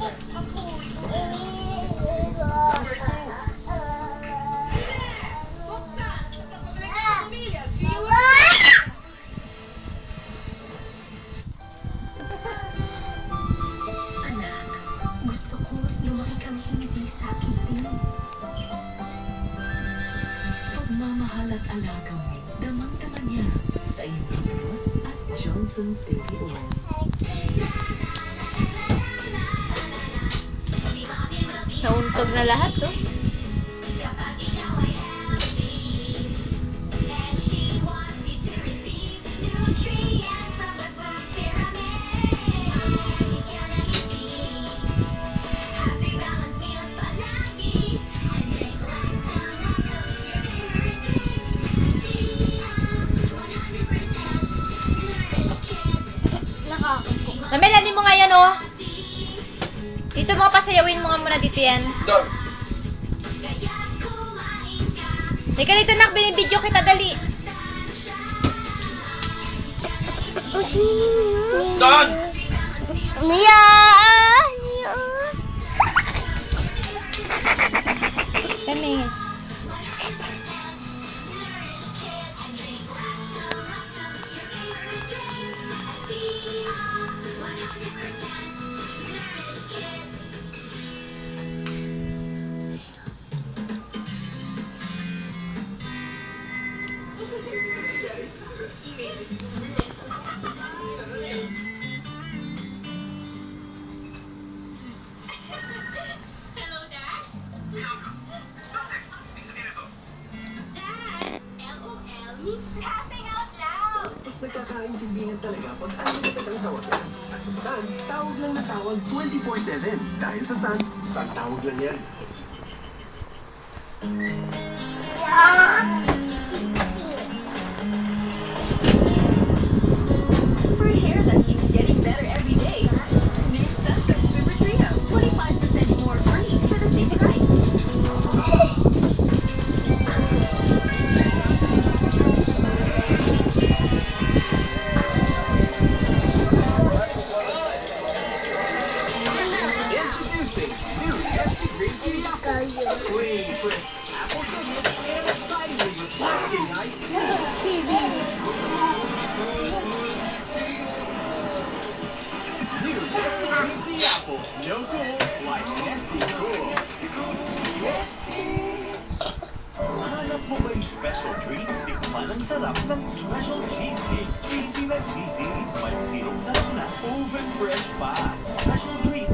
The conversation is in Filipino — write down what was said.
Anak, gusto ko lumaki kang hindi sakitin. Pagmamahal at alaga mo, damang-dama niya sa iyong haplos at Johnson's Baby Oil. Nauntog na lahat, oh. Namelani mo nga yan, oh. Dito mga pasayawin mo nga muna dito yan. Done. Teka dito, nak. Binibidyo kita, dali. Done. Mia! Kami. Mas nagkakaintindihan talaga pag unlimited ang tawagan. At sa Sun, tawag lang na tawag 24/7. Dahil sa Sun, Sun tawag lang yan. For hair that keeps getting better every day, new Sunset Super Trio. 25% more free for the same price. Introducing new Zesty Green Tea Apple. Free crisp apple goodness and excitingly refreshing iced tea. New Zesty Green Tea Apple. No cool like Nesty Cool. Hanap mo ba yung special treat? Tikman ang sarap ng special cheesecake. Cheesy na cheesy. May sirup sarap na oven fresh pa. Special treat